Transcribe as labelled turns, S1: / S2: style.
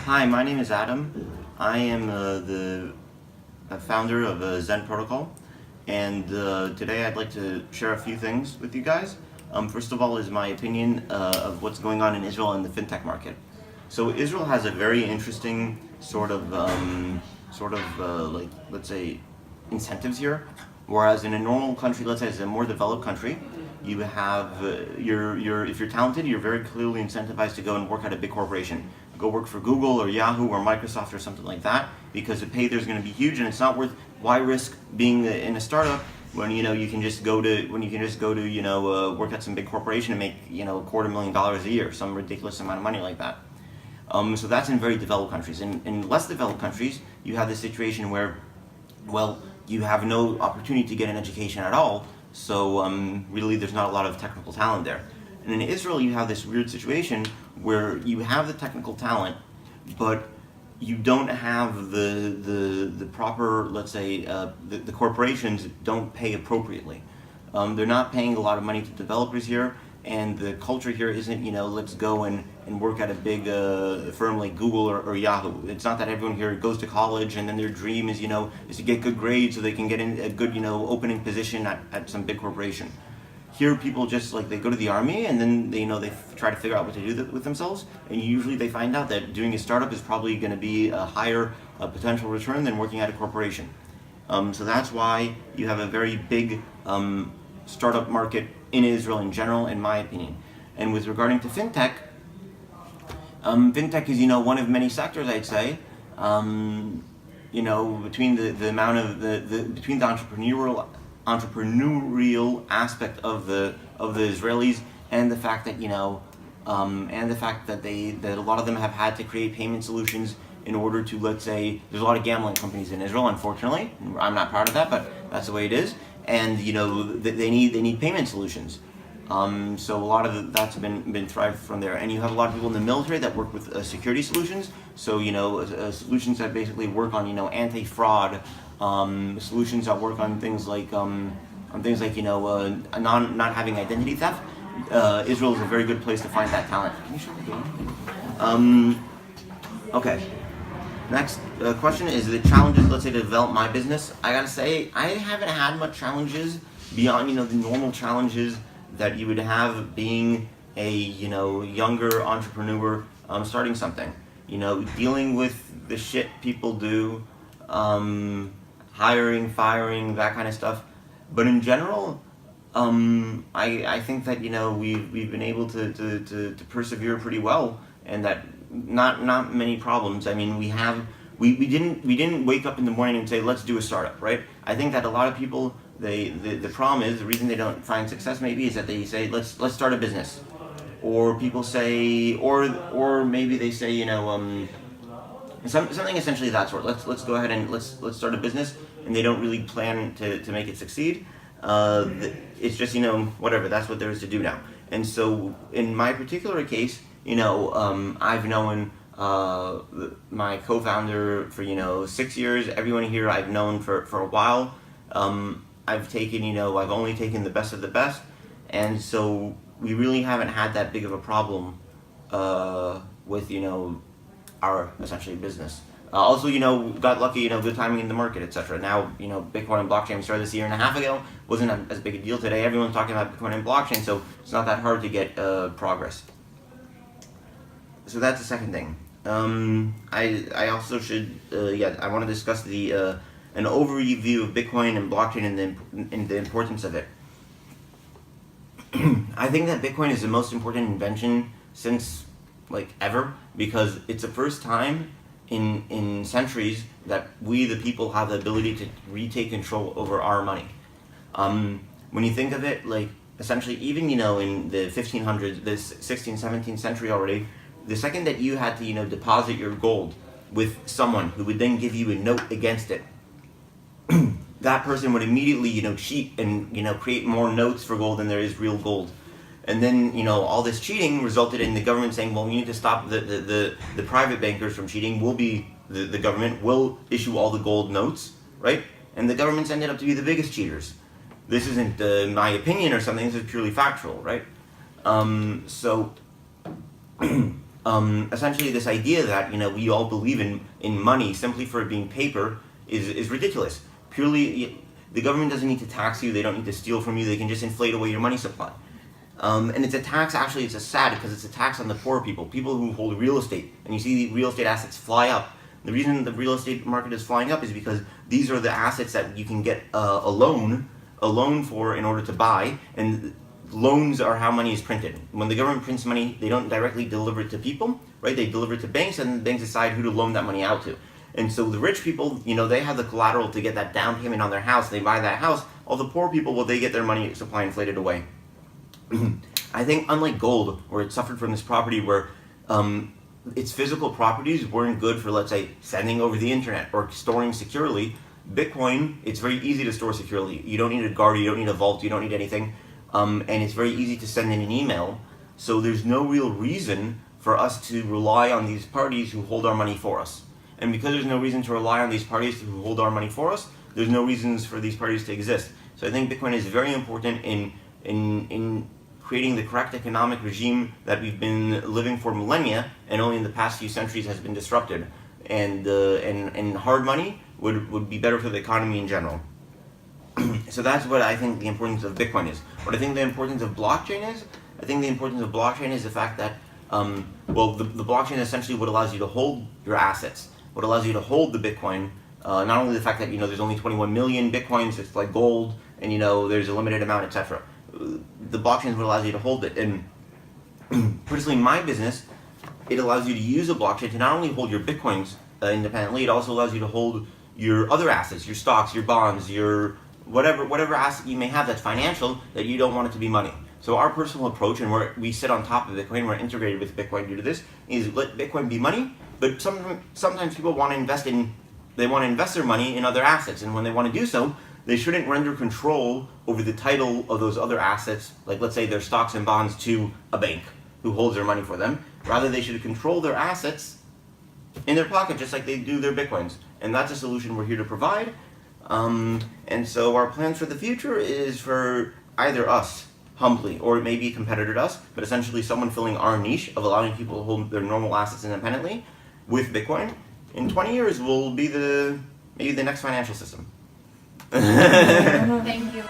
S1: Hi, my name is Adam. I am the founder of Zen Protocol, and today I'd like to share a few things with you guys. First of all is my opinion of what's going on in Israel and the fintech market. So Israel has a very interesting sort of like, let's say, incentives here, whereas in a normal country, let's say it's a more developed country, you have if you're talented, you're very clearly incentivized to go and work at a big corporation. Go work for Google or Yahoo or Microsoft or something like that, because the pay there's going to be huge, and it's not worth. Why risk being in a startup when you can just go to work at some big corporation and make $250,000 a year, some ridiculous amount of money like that. So that's in very developed countries. In less developed countries, you have this situation where, well, you have no opportunity to get an education at all. So really, there's not a lot of technical talent there. And in Israel, you have this weird situation where you have the technical talent, but you don't have the proper, let's say, the corporations don't pay appropriately. They're not paying a lot of money to developers here, and the culture here isn't, let's go and work at a big firm like Google or Yahoo. It's not that everyone here goes to college and then their dream is, is to get good grades so they can get in a good, opening position at some big corporation. Here, people just they go to the army and then they try to figure out what to do with themselves, and usually they find out that doing a startup is probably going to be a higher potential return than working at a corporation. So that's why you have a very big startup market in Israel in general, in my opinion. And with regarding to fintech, fintech is one of many sectors, I'd say. Between the amount of between the entrepreneurial aspect of the Israelis and the fact that that a lot of them have had to create payment solutions in order to, let's say, there's a lot of gambling companies in Israel, unfortunately. I'm not proud of that, but that's the way it is. And they need payment solutions. So a lot of that's been thrived from there. And you have a lot of people in the military that work with security solutions. So solutions that basically work on anti-fraud, solutions that work on things like not having identity theft. Israel is a very good place to find that talent. Can you show the game? Okay. Next question is the challenges, let's say, to develop my business. I gotta say, I haven't had much challenges beyond, the normal challenges that you would have being a, younger entrepreneur starting something. Dealing with the shit people do, hiring, firing, that kind of stuff. But in general, I think that, we've been able to persevere pretty well, and that not many problems. I mean, we didn't wake up in the morning and say, let's do a startup, right? I think that a lot of people, the problem is, the reason they don't find success maybe is that they say, let's start a business. Or people say, or maybe they say, something essentially that sort. Let's go ahead and let's start a business, and they don't really plan to make it succeed. It's just, whatever, that's what there is to do now. And so in my particular case, I've known my co-founder for 6 years. Everyone here I've known for a while. I've only taken the best of the best, and so we really haven't had that big of a problem with our essentially business. Also, got lucky, good timing in the market, etc. Now, Bitcoin and blockchain, we started this 1.5 years ago, wasn't as big a deal today. Everyone's talking about Bitcoin and blockchain, so it's not that hard to get progress. So that's the second thing. I also should, I want to discuss an overview of Bitcoin and blockchain and the importance of it. I think that Bitcoin is the most important invention since ever, because it's the first time in centuries that we the people have the ability to retake control over our money. When you think of it, essentially even in the 1500s, the 16th, 17th century already, the second that you had to deposit your gold with someone who would then give you a note against it, that person would immediately cheat and create more notes for gold than there is real gold. And then all this cheating resulted in the government saying, well, we need to stop the private bankers from cheating. The government will issue all the gold notes, right? And the governments ended up to be the biggest cheaters. This isn't my opinion or something. This is purely factual, right? essentially this idea that, we all believe in money simply for it being paper is ridiculous. Purely, the government doesn't need to tax you, they don't need to steal from you, they can just inflate away your money supply. And it's a tax, actually, it's sad because it's a tax on the poor people who hold real estate. And you see the real estate assets fly up. The reason the real estate market is flying up is because these are the assets that you can get a loan for in order to buy, and loans are how money is printed. When the government prints money, they don't directly deliver it to people, right? They deliver it to banks, and banks decide who to loan that money out to. And so the rich people, they have the collateral to get that down payment on their house, they buy that house. All the poor people, well, they get their money supply inflated away. I think unlike gold, where it suffered from this property where its physical properties weren't good for, let's say, sending over the internet or storing securely, Bitcoin, it's very easy to store securely. You don't need a guard, you don't need a vault, you don't need anything. And it's very easy to send in an email. So there's no real reason for us to rely on these parties who hold our money for us. And because there's no reason to rely on these parties who hold our money for us, there's no reasons for these parties to exist. So I think Bitcoin is very important in creating the correct economic regime that we've been living for millennia, and only in the past few centuries has been disrupted. And hard money would be better for the economy in general. So that's what I think the importance of Bitcoin is. What I think the importance of blockchain is, I think the importance of blockchain is the fact that, the blockchain is essentially what allows you to hold your assets, what allows you to hold the Bitcoin. Not only the fact that, there's only 21 million Bitcoins, it's like gold, and, there's a limited amount, etc. The blockchain is what allows you to hold it. And personally, my business, it allows you to use a blockchain to not only hold your Bitcoins independently, it also allows you to hold your other assets, your stocks, your bonds, your whatever asset you may have that's financial that you don't want it to be money. So our personal approach, and we sit on top of Bitcoin, we're integrated with Bitcoin due to this, is let Bitcoin be money, but sometimes people want to invest their money in other assets, and when they want to do so, they shouldn't render control over the title of those other assets, like let's say their stocks and bonds, to a bank who holds their money for them. Rather, they should control their assets in their pocket, just like they do their Bitcoins. And that's a solution we're here to provide. And so our plans for the future is for either us, humbly, or it may be a competitor to us, but essentially someone filling our niche of allowing people to hold their normal assets independently with Bitcoin. In 20 years, we'll be maybe the next financial system.
S2: Thank you.